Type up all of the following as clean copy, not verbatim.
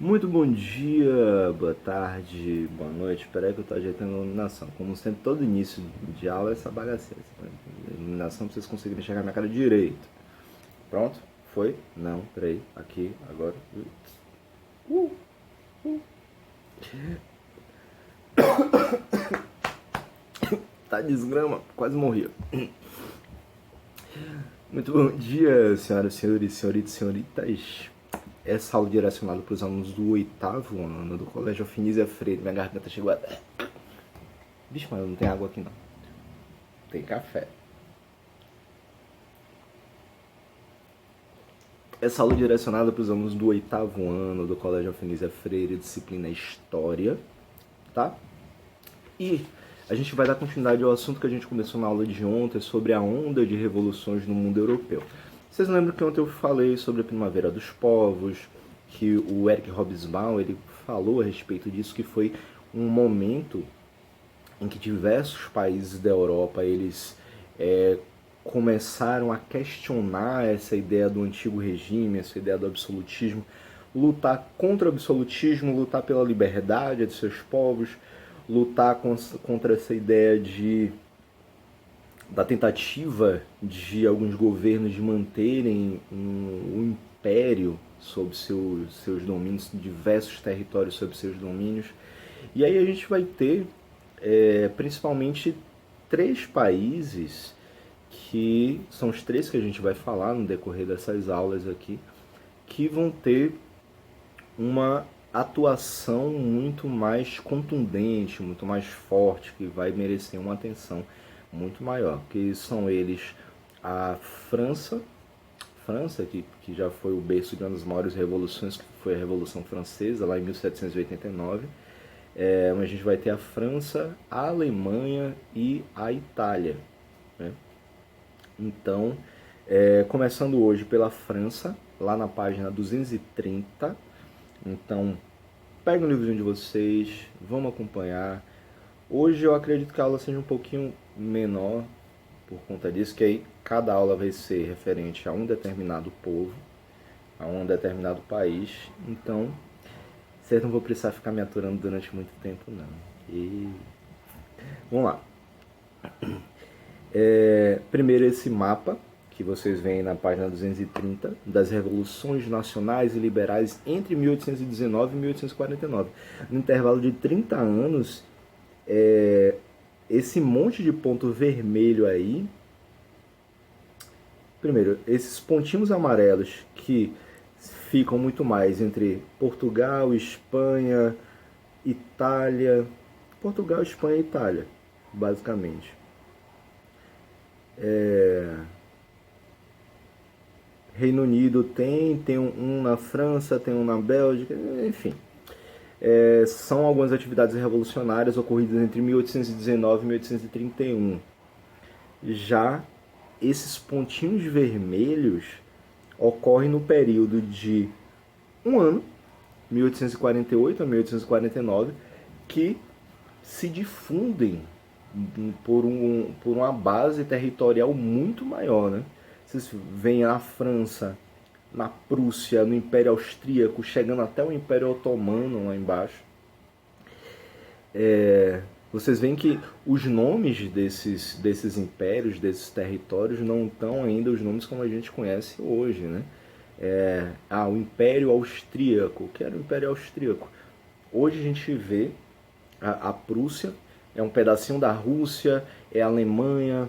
Muito bom dia, boa tarde, boa noite. Espera aí que eu tô ajeitando a iluminação. Como sempre, todo início de aula é essa bagaceira. Iluminação pra vocês conseguirem enxergar minha cara direito. Pronto? Foi? Não, peraí. Aqui, agora. Uh, uh. Tá desgrama, quase morri. Muito bom dia, senhoras, senhores, senhoritas, senhoritas. Essa aula é direcionada para os alunos do oitavo ano do Colégio Alfinísia Freire. Minha garganta chegou a... Bicho, mas não tem água aqui não. Tem café. Essa aula é direcionada para os alunos do oitavo ano do Colégio Alfinísia Freire, disciplina História, tá? E a gente vai dar continuidade ao assunto que a gente começou na aula de ontem sobre a onda de revoluções no mundo europeu. Vocês lembram que ontem eu falei sobre a Primavera dos Povos, que o Eric Hobsbawm ele falou a respeito disso, que foi um momento em que diversos países da Europa eles começaram a questionar essa ideia do antigo regime, essa ideia do absolutismo, lutar contra o absolutismo, lutar pela liberdade de seus povos, lutar contra essa ideia da tentativa de alguns governos de manterem um império sob seus domínios, diversos territórios sob seus domínios. E aí a gente vai ter principalmente três países, que são os três que a gente vai falar no decorrer dessas aulas aqui, que vão ter uma atuação muito mais contundente, muito mais forte, que vai merecer uma atenção muito maior, que são eles a França, que já foi o berço de uma das maiores revoluções, que foi a Revolução Francesa, lá em 1789. A gente vai ter a França, a Alemanha e a Itália, né? Então, começando hoje pela França, lá na página 230. Então, pega o livrinho de vocês, vamos acompanhar. Hoje eu acredito que a aula seja um pouquinho menor, por conta disso, que aí cada aula vai ser referente a um determinado povo, a um determinado país. Então, vocês não vão precisar ficar me aturando durante muito tempo, não. E vamos lá. Primeiro esse mapa, que vocês veem na página 230, das revoluções nacionais e liberais entre 1819 e 1849. No intervalo de 30 anos, esse monte de ponto vermelho aí, primeiro, esses pontinhos amarelos que ficam muito mais entre Portugal, Espanha, Itália, Portugal, Espanha e Itália, basicamente. Reino Unido tem um na França, tem um na Bélgica, enfim. São algumas atividades revolucionárias ocorridas entre 1819 e 1831. Já esses pontinhos vermelhos ocorrem no período de um ano, 1848 a 1849, que se difundem por uma base territorial muito maior, né? Vocês veem na França, na Prússia, no Império Austríaco, chegando até o Império Otomano lá embaixo. Vocês veem que os nomes desses impérios, desses territórios, não estão ainda os nomes como a gente conhece hoje, né? O Império Austríaco. O que era o Império Austríaco? Hoje a gente vê a Prússia, é um pedacinho da Rússia, é a Alemanha,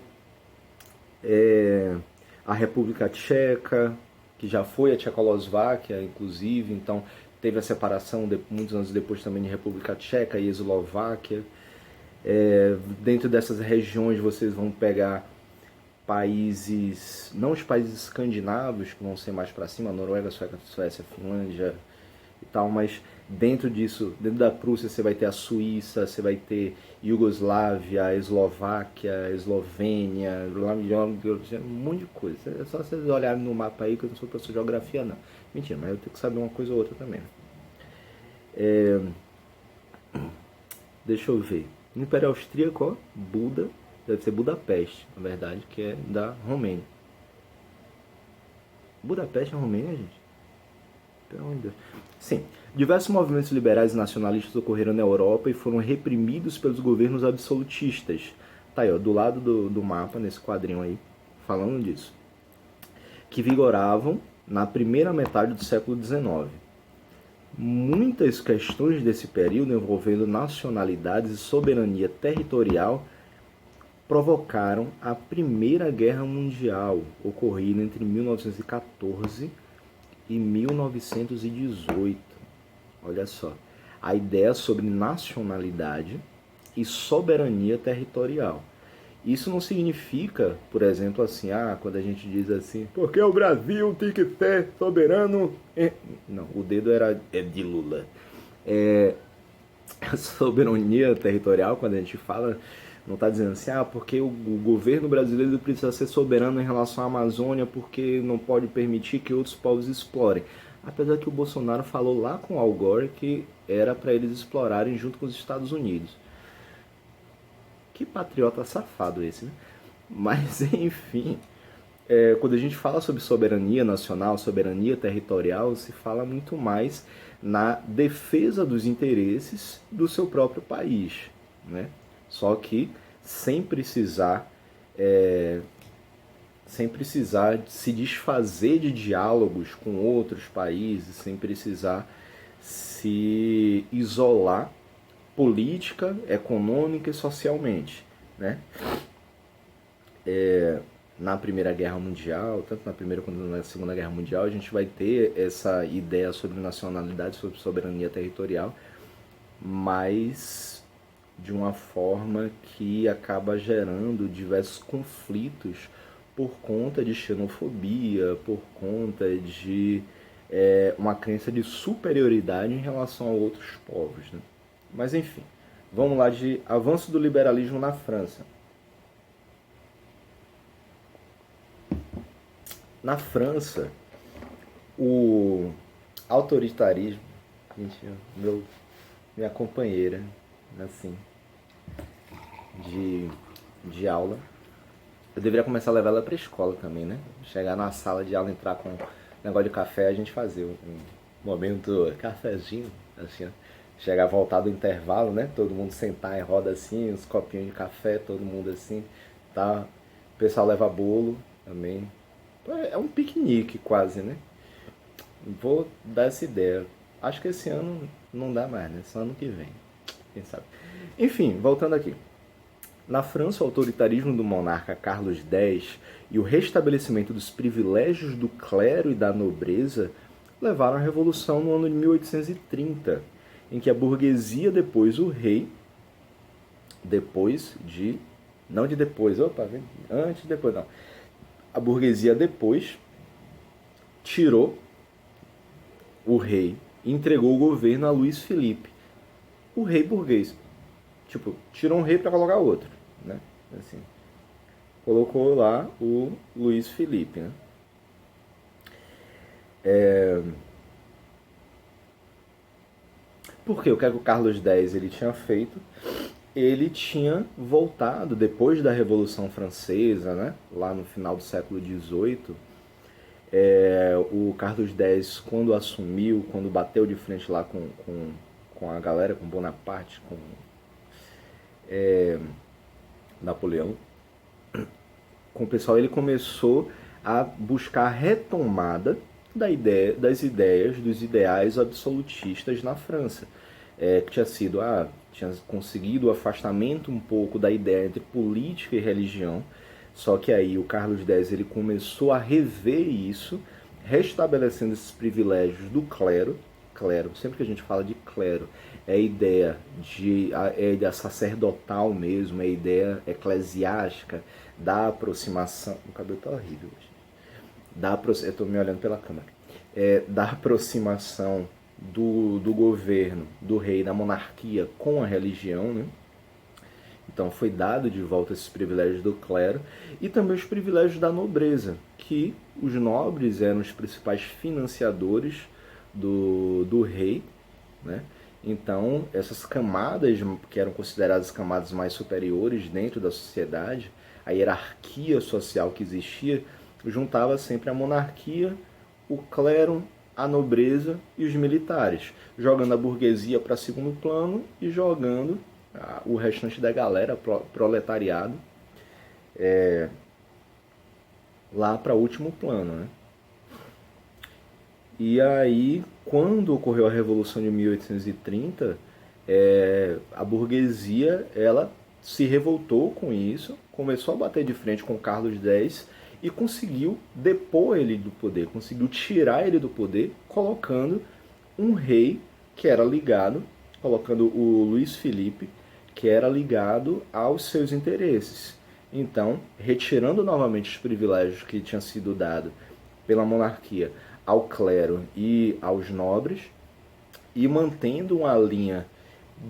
a República Tcheca, que já foi a Tchecoslováquia, inclusive, então teve a separação muitos anos depois também de República Tcheca e Eslováquia. Dentro dessas regiões vocês vão pegar países, não os países escandinavos, que vão ser mais para cima, Noruega, Suécia, Finlândia e tal, mas dentro disso, dentro da Prússia, você vai ter a Suíça, você vai ter Iugoslávia, a Eslováquia, a Eslovênia, um monte de coisa. É só vocês olharem no mapa aí, que eu não sou professor de geografia, não. Mentira, mas eu tenho que saber uma coisa ou outra também. Deixa eu ver. No Império Austríaco, ó, Buda, deve ser Budapeste, na verdade, que é da Romênia. Budapeste é Romênia, gente? Então, ainda... Sim, diversos movimentos liberais e nacionalistas ocorreram na Europa e foram reprimidos pelos governos absolutistas. Tá aí, ó, do lado do mapa, nesse quadrinho aí, falando disso. Que vigoravam na primeira metade do século XIX. Muitas questões desse período envolvendo nacionalidades e soberania territorial provocaram a Primeira Guerra Mundial, ocorrida entre 1914 e 1918. Olha só, a ideia sobre nacionalidade e soberania territorial. Isso não significa, por exemplo, assim, quando a gente diz assim, porque o Brasil tem que ser soberano. Não, o dedo é de Lula. A soberania territorial, quando a gente fala, não está dizendo assim, porque o governo brasileiro precisa ser soberano em relação à Amazônia porque não pode permitir que outros povos explorem. Apesar que o Bolsonaro falou lá com Al Gore que era para eles explorarem junto com os Estados Unidos. Que patriota safado esse, né? Mas, enfim, quando a gente fala sobre soberania nacional, soberania territorial, se fala muito mais na defesa dos interesses do seu próprio país, né? Só que sem precisar se desfazer de diálogos com outros países, sem precisar se isolar política, econômica e socialmente, né? Na Primeira Guerra Mundial, tanto na Primeira quanto na Segunda Guerra Mundial, a gente vai ter essa ideia sobre nacionalidade, sobre soberania territorial, mas de uma forma que acaba gerando diversos conflitos por conta de xenofobia, por conta de uma crença de superioridade em relação a outros povos, né? Mas enfim, vamos lá de avanço do liberalismo na França. Na França, o autoritarismo, gente, minha companheira, assim, de aula, eu deveria começar a levar ela para a escola também, né? Chegar na sala de aula, entrar com um negócio de café, a gente fazer um momento cafezinho, assim, ó. Chegar, voltar do intervalo, né? Todo mundo sentar em roda assim, uns copinhos de café, todo mundo assim, tá? O pessoal leva bolo também. É um piquenique quase, né? Vou dar essa ideia. Acho que esse ano não dá mais, né? Só ano que vem. Quem sabe? Enfim, voltando aqui. Na França, o autoritarismo do monarca Carlos X e o restabelecimento dos privilégios do clero e da nobreza levaram à Revolução no ano de 1830, em que a burguesia depôs o rei, a burguesia depois tirou o rei e entregou o governo a Luís Felipe, o rei burguês. Tipo, tirou um rei para colocar outro, né? Assim, colocou lá o Luís Felipe, né? Porque o que o Carlos X ele tinha feito? Ele tinha voltado, depois da Revolução Francesa, né? Lá no final do século XVIII, o Carlos X, quando assumiu, quando bateu de frente lá com a galera, com Bonaparte, com Napoleão, com o pessoal, ele começou a buscar a retomada das ideias, dos ideais absolutistas na França, que tinha conseguido o afastamento um pouco da ideia entre política e religião, só que aí o Carlos X ele começou a rever isso, restabelecendo esses privilégios do clero. Sempre que a gente fala de clero, é a ideia sacerdotal mesmo, é a ideia eclesiástica da aproximação. O cabelo tá horrível hoje. Eu estou me olhando pela câmera. Da aproximação do governo, do rei, da monarquia com a religião, né? Então foi dado de volta esses privilégios do clero e também os privilégios da nobreza, que os nobres eram os principais financiadores do rei, né? Então essas camadas que eram consideradas camadas mais superiores dentro da sociedade, a hierarquia social que existia, juntava sempre a monarquia, o clero a nobreza e os militares, jogando a burguesia para segundo plano e jogando o restante da galera, proletariado, lá para último plano, né? E aí, quando ocorreu a Revolução de 1830, a burguesia ela se revoltou com isso, começou a bater de frente com Carlos X e conseguiu depor ele do poder, conseguiu tirar ele do poder, colocando um rei que era ligado, colocando o Luís Felipe, que era ligado aos seus interesses. Então, retirando novamente os privilégios que tinham sido dados pela monarquia ao clero e aos nobres, e mantendo uma linha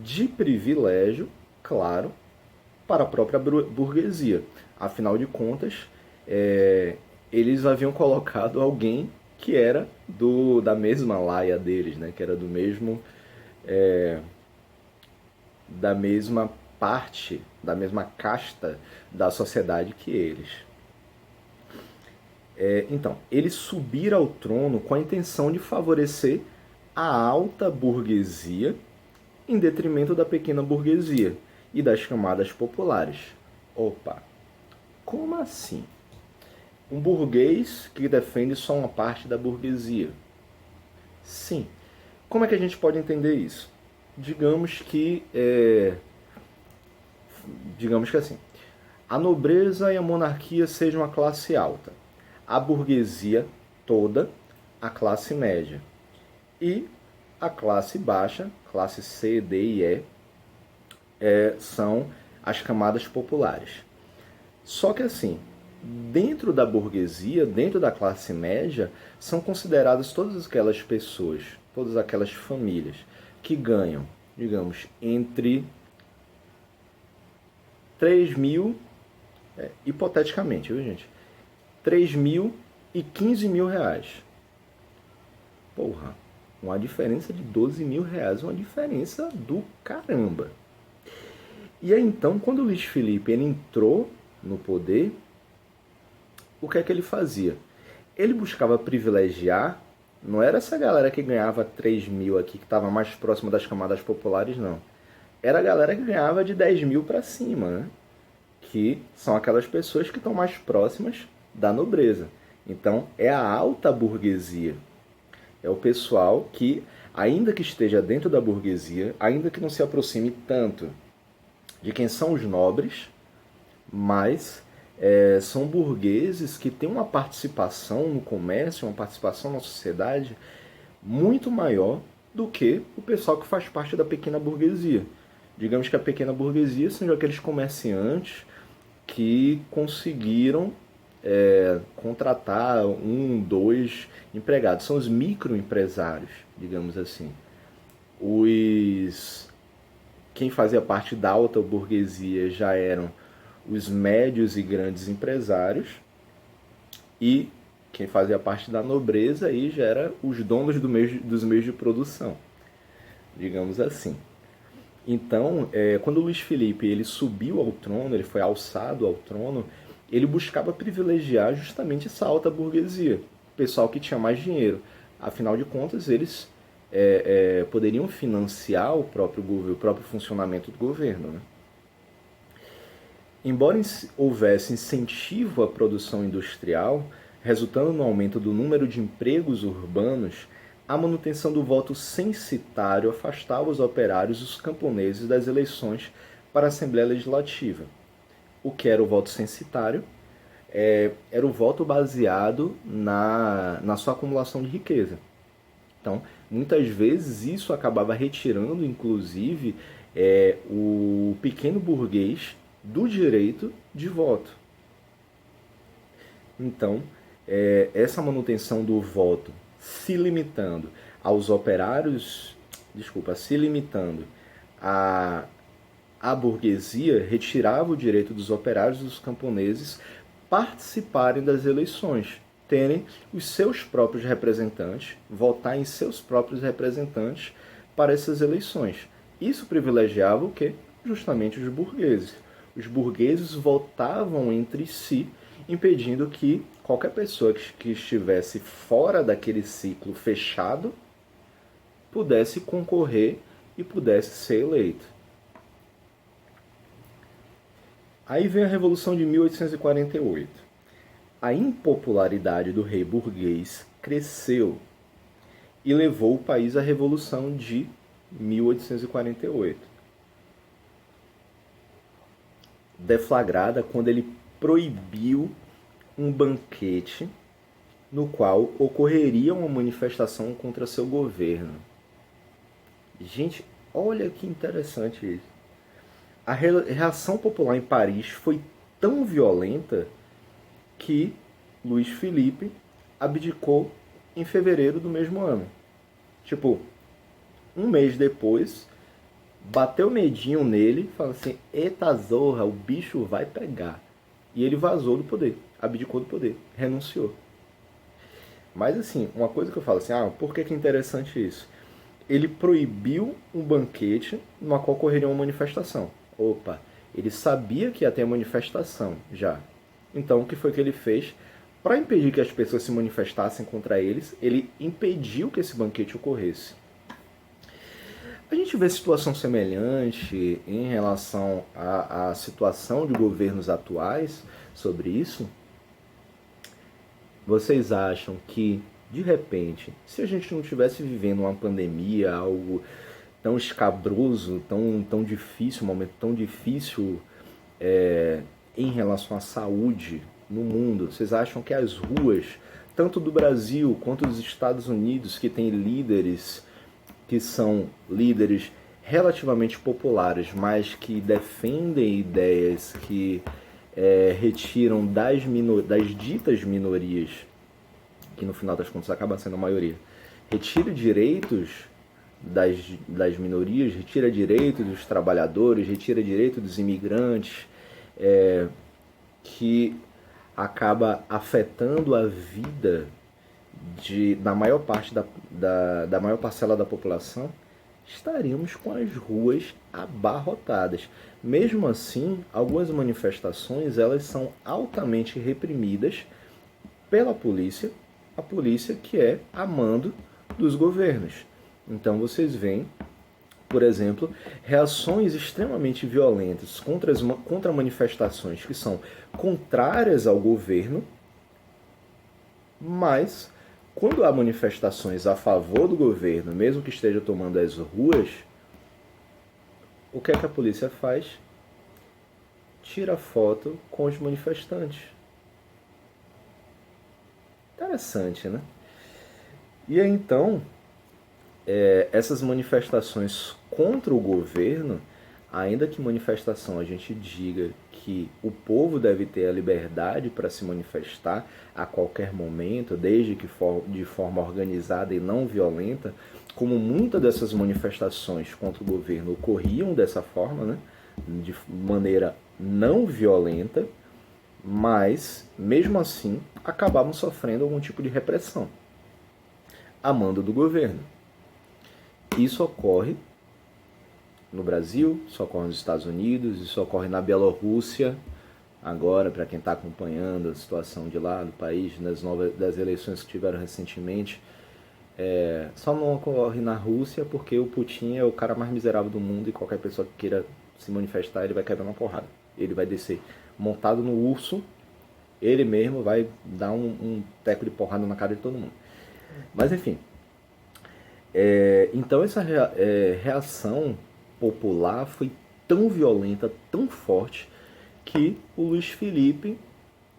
de privilégio, claro, para a própria burguesia. Afinal de contas, eles haviam colocado alguém que era da mesma laia deles, né? Que era do mesmo, da mesma parte, da mesma casta da sociedade que eles. Então, eles subiram ao trono com a intenção de favorecer a alta burguesia em detrimento da pequena burguesia e das camadas populares. Opa, como assim? Um burguês que defende só uma parte da burguesia. Sim. Como é que a gente pode entender isso? Digamos que assim, a nobreza e a monarquia sejam a classe alta, a burguesia toda a classe média e a classe baixa, classe C, D e E, são as camadas populares. Só que assim, dentro da burguesia, dentro da classe média, são consideradas todas aquelas pessoas, todas aquelas famílias que ganham, digamos, entre 3 mil, hipoteticamente, viu gente? 3 mil e 15 mil reais. Porra, uma diferença de 12 mil reais, uma diferença do caramba. E aí então, quando o Luís Felipe ele entrou no poder, o que é que ele fazia? Ele buscava privilegiar, não era essa galera que ganhava 3 mil aqui, que estava mais próxima das camadas populares, não. Era a galera que ganhava de 10 mil para cima, né? Que são aquelas pessoas que estão mais próximas da nobreza. Então, é a alta burguesia. É o pessoal que, ainda que esteja dentro da burguesia, ainda que não se aproxime tanto de quem são os nobres, mas são burgueses que têm uma participação no comércio, uma participação na sociedade muito maior do que o pessoal que faz parte da pequena burguesia. Digamos que a pequena burguesia são aqueles comerciantes que conseguiram contratar 1, 2 empregados. São os microempresários, digamos assim. Quem fazia parte da alta burguesia já eram os médios e grandes empresários, e quem fazia parte da nobreza aí já era os donos dos meios de produção, digamos assim. Então, quando o Luís Felipe ele subiu ao trono, ele foi alçado ao trono, ele buscava privilegiar justamente essa alta burguesia, o pessoal que tinha mais dinheiro. Afinal de contas, eles poderiam financiar o próprio funcionamento do governo, né? Embora houvesse incentivo à produção industrial, resultando no aumento do número de empregos urbanos, a manutenção do voto censitário afastava os operários e os camponeses das eleições para a Assembleia Legislativa. O que era o voto censitário? Era o voto baseado na sua acumulação de riqueza. Então, muitas vezes isso acabava retirando, inclusive, o pequeno burguês do direito de voto. Então, essa manutenção do voto se limitando aos operários, se limitando à burguesia, retirava o direito dos operários e dos camponeses participarem das eleições, terem os seus próprios representantes, votar em seus próprios representantes para essas eleições. Isso privilegiava o quê? Justamente os burgueses. Os burgueses votavam entre si, impedindo que qualquer pessoa que estivesse fora daquele ciclo fechado pudesse concorrer e pudesse ser eleito. Aí vem a Revolução de 1848. A impopularidade do rei burguês cresceu e levou o país à Revolução de 1848. Deflagrada quando ele proibiu um banquete no qual ocorreria uma manifestação contra seu governo. Gente, olha que interessante isso. A reação popular em Paris foi tão violenta que Luiz Felipe abdicou em fevereiro do mesmo ano. Tipo, um mês depois, bateu medinho nele, falando assim, eita zorra, o bicho vai pegar. E ele vazou do poder, abdicou do poder, renunciou. Mas assim, uma coisa que eu falo assim, por que é interessante isso? Ele proibiu um banquete no qual ocorreria uma manifestação. Opa, ele sabia que ia ter manifestação já. Então o que foi que ele fez? Para impedir que as pessoas se manifestassem contra eles, ele impediu que esse banquete ocorresse. A gente vê situação semelhante em relação à situação de governos atuais sobre isso. Vocês acham que, de repente, se a gente não estivesse vivendo uma pandemia, algo tão escabroso, tão difícil, um momento tão difícil em relação à saúde no mundo, vocês acham que as ruas, tanto do Brasil quanto dos Estados Unidos, que tem líderes que são líderes relativamente populares, mas que defendem ideias que retiram das ditas minorias, que no final das contas acaba sendo a maioria, retira direitos das minorias, retira direitos dos trabalhadores, retira direitos dos imigrantes, que acaba afetando a vida da maior parte da maior parcela da população, estaríamos com as ruas abarrotadas. Mesmo assim, algumas manifestações elas são altamente reprimidas pela polícia, a polícia que é a mando dos governos. Então vocês veem, por exemplo, reações extremamente violentas contra manifestações que são contrárias ao governo, mas quando há manifestações a favor do governo, mesmo que esteja tomando as ruas, o que é que a polícia faz? Tira foto com os manifestantes. Interessante, né? E aí, então, essas manifestações contra o governo, ainda que manifestação a gente diga que o povo deve ter a liberdade para se manifestar a qualquer momento, desde que de forma organizada e não violenta, como muitas dessas manifestações contra o governo ocorriam dessa forma, né, de maneira não violenta, mas, mesmo assim, acabavam sofrendo algum tipo de repressão a mando do governo. Isso ocorre no Brasil, isso ocorre nos Estados Unidos, isso ocorre na Bielorrússia, agora, para quem está acompanhando a situação de lá, do país, das eleições que tiveram recentemente. Só não ocorre na Rússia porque o Putin é o cara mais miserável do mundo e qualquer pessoa que queira se manifestar, ele vai quebrar uma porrada. Ele vai descer montado no urso, ele mesmo vai dar um teco de porrada na cara de todo mundo. Mas enfim, então essa reação popular foi tão violenta, tão forte, que o Luiz Felipe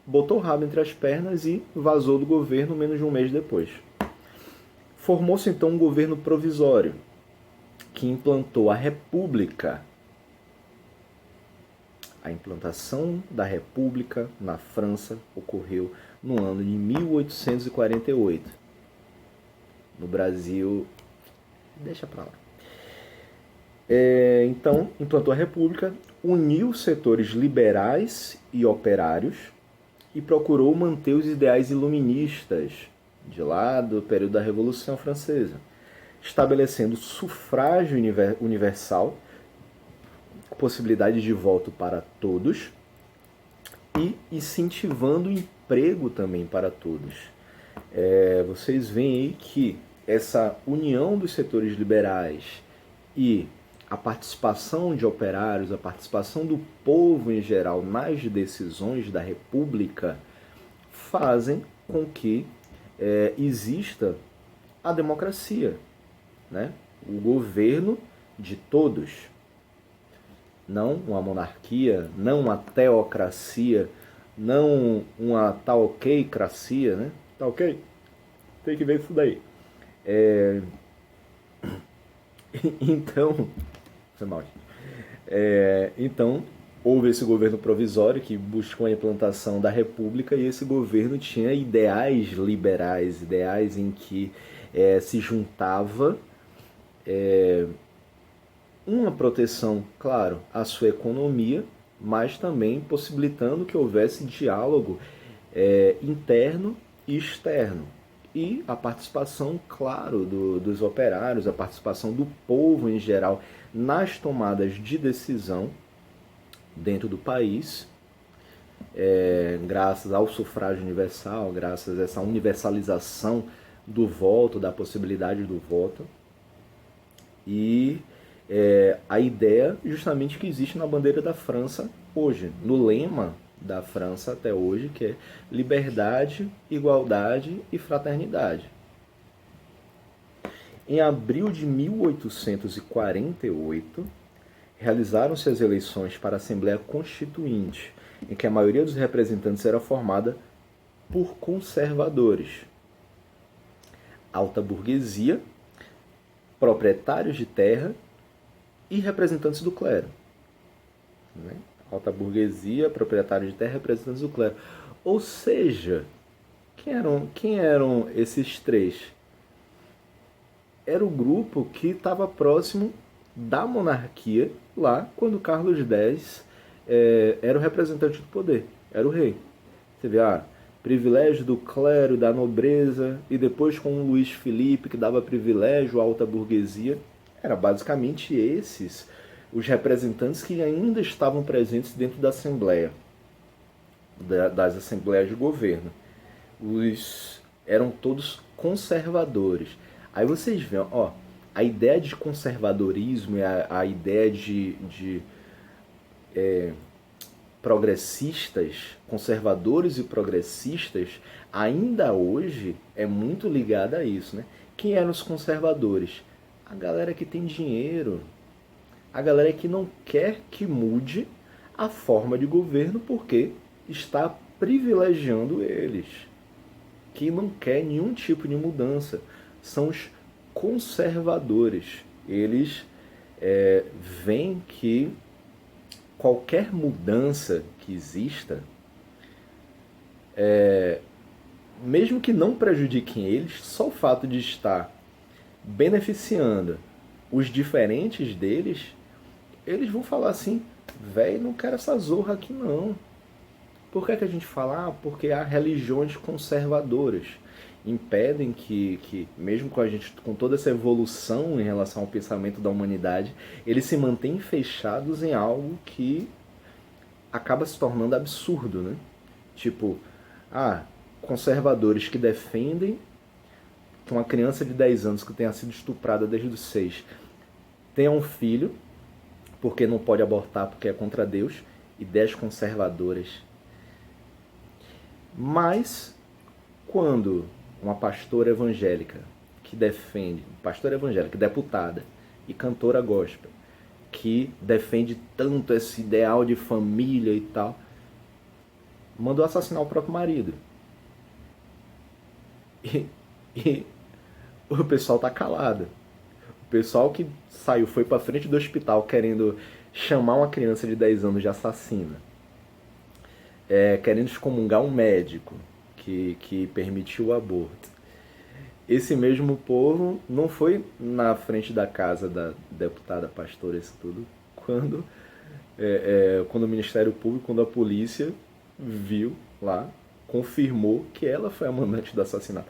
botou o rabo entre as pernas e vazou do governo menos de um mês depois. Formou-se então um governo provisório que implantou a República. A implantação da República na França ocorreu no ano de 1848. No Brasil, deixa pra lá. Então, implantou a República, uniu setores liberais e operários e procurou manter os ideais iluministas de lá do período da Revolução Francesa, estabelecendo sufrágio universal, possibilidade de voto para todos e incentivando o emprego também para todos. Vocês veem aí que essa união dos setores liberais e a participação de operários, a participação do povo em geral nas decisões da República fazem com que exista a democracia, né? O governo de todos, não uma monarquia, não uma teocracia, não uma tal-ok-cracia, né? Tá ok? Tem que ver isso daí. Então, foi mal. Então, houve esse governo provisório que buscou a implantação da República e esse governo tinha ideais liberais, ideais em que se juntava uma proteção, claro, à sua economia, mas também possibilitando que houvesse diálogo interno e externo. E a participação, claro, dos operários, a participação do povo em geral nas tomadas de decisão dentro do país, graças ao sufrágio universal, graças a essa universalização do voto, da possibilidade do voto. E a ideia justamente que existe na bandeira da França hoje, no lema da França até hoje, que é liberdade, igualdade e fraternidade. Em abril de 1848, realizaram-se as eleições para a Assembleia Constituinte, em que a maioria dos representantes era formada por conservadores, alta burguesia, proprietários de terra e representantes do clero. Alta burguesia, proprietários de terra, representantes do clero. Ou seja, quem eram esses três? Era o grupo que estava próximo da monarquia lá quando Carlos X era o representante do poder, era o rei. Você vê, privilégio do clero, da nobreza, e depois com o Luís Felipe, que dava privilégio à alta burguesia. Era basicamente esses os representantes que ainda estavam presentes dentro da Assembleia, das Assembleias de Governo. Eram todos conservadores. Aí vocês veem, a ideia de conservadorismo e a ideia de progressistas, conservadores e progressistas, ainda hoje é muito ligada a isso, né? Quem eram os conservadores? A galera que tem dinheiro, a galera que não quer que mude a forma de governo porque está privilegiando eles, que não quer nenhum tipo de mudança. São os conservadores. Eles veem que qualquer mudança que exista, mesmo que não prejudiquem eles, só o fato de estar beneficiando os diferentes deles, eles vão falar assim, velho, não quero essa zorra aqui não. Por que a gente fala? Porque há religiões conservadoras. Impedem que mesmo com toda essa evolução em relação ao pensamento da humanidade, eles se mantêm fechados em algo que acaba se tornando absurdo, né? Tipo, conservadores que defendem que uma criança de 10 anos que tenha sido estuprada desde os 6 tenha um filho, porque não pode abortar porque é contra Deus, ideias conservadoras. Mas, quando uma pastora evangélica que defende, deputada e cantora gospel, que defende tanto esse ideal de família e tal, mandou assassinar o próprio marido. E o pessoal tá calado. O pessoal que foi pra frente do hospital querendo chamar uma criança de 10 anos de assassina, querendo excomungar um médico que permitiu o aborto. Esse mesmo povo não foi na frente da casa da deputada pastora, isso tudo, quando o Ministério Público, quando a polícia viu lá, confirmou que ela foi a mandante do assassinato.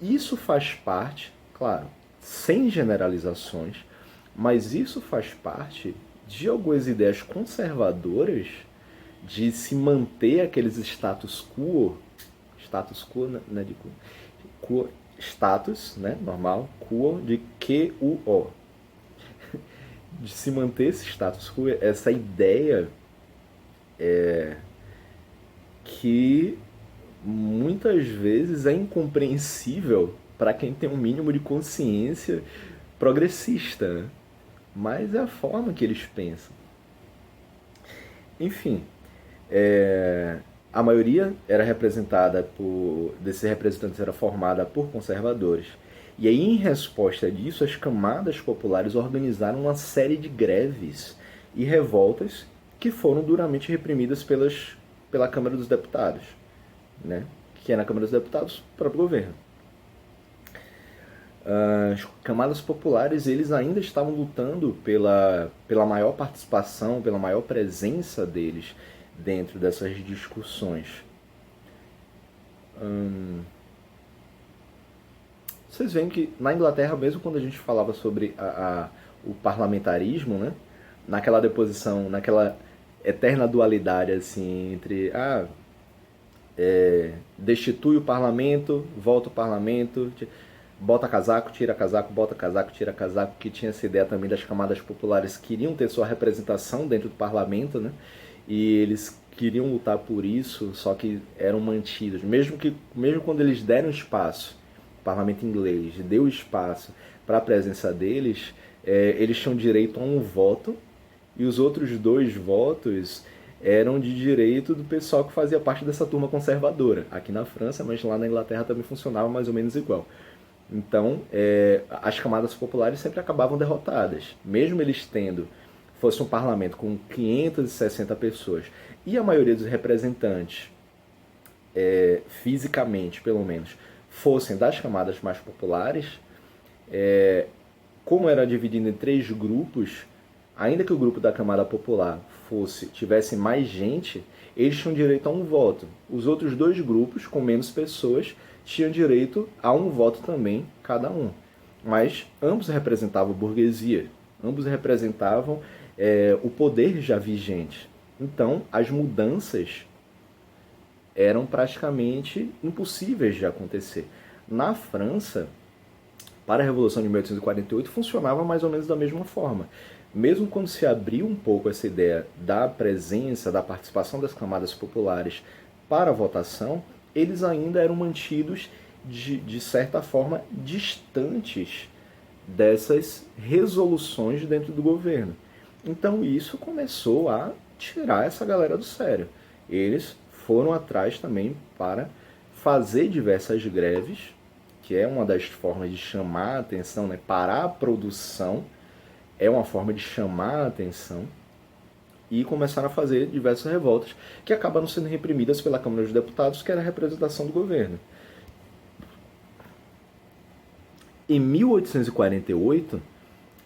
Isso faz parte, claro, sem generalizações, mas isso faz parte de algumas ideias conservadoras de se manter aqueles status quo, né, de quo, status, né, normal, quo de QUO, de se manter esse status quo, essa ideia que muitas vezes é incompreensível para quem tem um mínimo de consciência progressista, né? Mas é a forma que eles pensam. Enfim, a maioria era representada desses representantes era formada por conservadores. E aí, em resposta disso, as camadas populares organizaram uma série de greves e revoltas que foram duramente reprimidas pela Câmara dos Deputados, né? Que é na Câmara dos Deputados, o próprio governo. As camadas populares, eles ainda estavam lutando pela maior participação, pela maior presença deles dentro dessas discussões. Vocês veem que na Inglaterra, mesmo quando a gente falava sobre o parlamentarismo, né, naquela deposição, naquela eterna dualidade assim, entre destitui o parlamento, volta o parlamento, bota casaco, tira casaco, bota casaco, tira casaco, que tinha essa ideia também das camadas populares que queriam ter sua representação dentro do parlamento, né? E eles queriam lutar por isso, só que eram mantidos. Mesmo quando eles deram espaço, o parlamento inglês deu espaço para a presença deles, eles tinham direito a um voto, e os outros 2 votos eram de direito do pessoal que fazia parte dessa turma conservadora, aqui na França, mas lá na Inglaterra também funcionava mais ou menos igual. Então, as camadas populares sempre acabavam derrotadas. Mesmo eles fosse um parlamento com 560 pessoas, e a maioria dos representantes, fisicamente pelo menos, fossem das camadas mais populares, como era dividido em 3 grupos, ainda que o grupo da camada popular tivesse mais gente, eles tinham direito a um voto. Os outros 2 grupos, com menos pessoas, tinham direito a um voto também, cada um. Mas ambos representavam a burguesia, ambos representavam o poder já vigente. Então, as mudanças eram praticamente impossíveis de acontecer. Na França, para a Revolução de 1848, funcionava mais ou menos da mesma forma. Mesmo quando se abriu um pouco essa ideia da presença, da participação das camadas populares para a votação, eles ainda eram mantidos, de certa forma, distantes dessas resoluções dentro do governo. Então isso começou a tirar essa galera do sério. Eles foram atrás também para fazer diversas greves, que é uma das formas de chamar a atenção, né? Parar a produção é uma forma de chamar a atenção, e começaram a fazer diversas revoltas que acabaram sendo reprimidas pela Câmara dos Deputados, que era a representação do governo. Em 1848,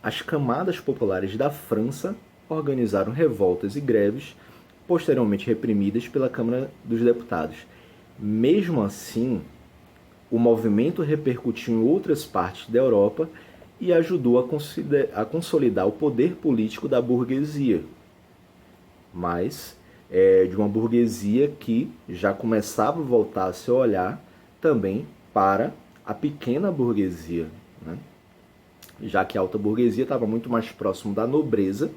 as camadas populares da França organizaram revoltas e greves, posteriormente reprimidas pela Câmara dos Deputados. Mesmo assim, o movimento repercutiu em outras partes da Europa e ajudou a consolidar o poder político da burguesia, mas de uma burguesia que já começava a voltar a se olhar também para a pequena burguesia, né? Já que a alta burguesia estava muito mais próximo da nobreza,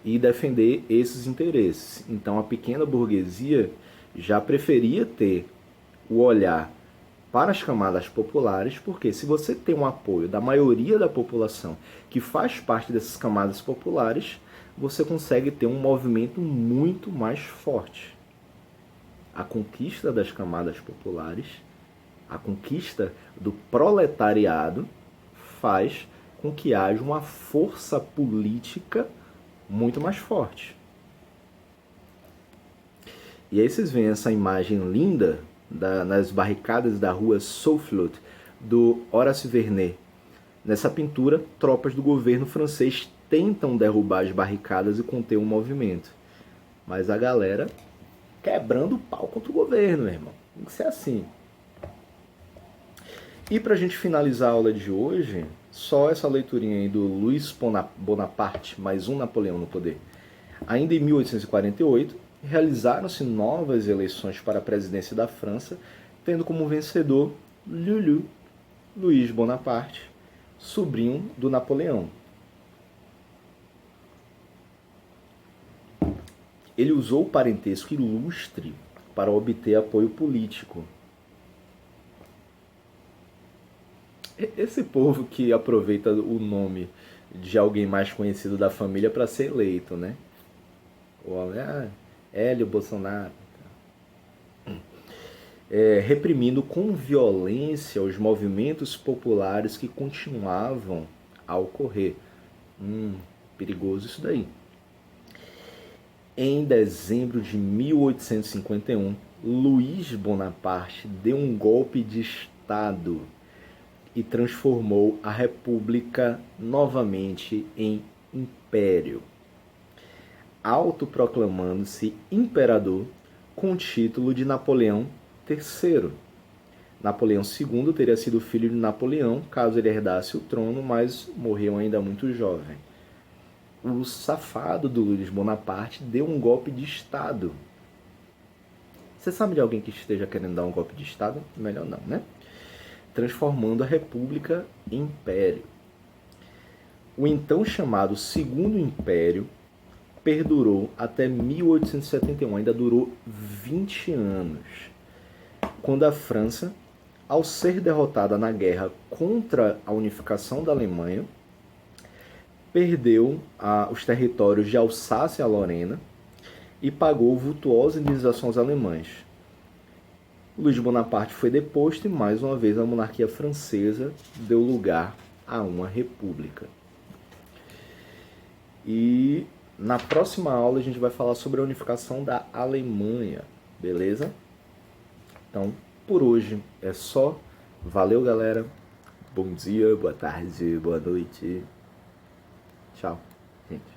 e defender esses interesses. Então a pequena burguesia já preferia ter o olhar para as camadas populares, porque se você tem um apoio da maioria da população que faz parte dessas camadas populares, você consegue ter um movimento muito mais forte. A conquista das camadas populares, a conquista do proletariado, faz com que haja uma força política muito mais forte. E aí vocês veem essa imagem linda nas barricadas da rua Soufflot, do Horace Vernet. Nessa pintura, tropas do governo francês tentam derrubar as barricadas e conter o movimento. Mas a galera quebrando o pau contra o governo, meu irmão. Tem que ser assim. E pra gente finalizar a aula de hoje, só essa leiturinha aí do Luiz Bonaparte, mais um Napoleão no poder. Ainda em 1848, realizaram-se novas eleições para a presidência da França, tendo como vencedor Lulu, Luís Bonaparte, sobrinho do Napoleão. Ele usou o parentesco ilustre para obter apoio político. Esse povo que aproveita o nome de alguém mais conhecido da família para ser eleito, né? Hélio Bolsonaro. Reprimindo com violência os movimentos populares que continuavam a ocorrer. Perigoso isso daí. Em dezembro de 1851, Luís Bonaparte deu um golpe de Estado e transformou a República novamente em império, autoproclamando-se imperador com o título de Napoleão III. Napoleão II teria sido filho de Napoleão, caso ele herdasse o trono, mas morreu ainda muito jovem. O safado do Luís Bonaparte deu um golpe de Estado. Você sabe de alguém que esteja querendo dar um golpe de Estado? Melhor não, né? Transformando a República em Império. O então chamado Segundo Império perdurou até 1871, ainda durou 20 anos, quando a França, ao ser derrotada na guerra contra a unificação da Alemanha, perdeu os territórios de Alsácia e Lorena e pagou vultuosa indenização aos alemães. Luís Bonaparte foi deposto e, mais uma vez, a monarquia francesa deu lugar a uma república. E na próxima aula a gente vai falar sobre a unificação da Alemanha, beleza? Então, por hoje é só. Valeu, galera. Bom dia, boa tarde, boa noite. Tchau, gente.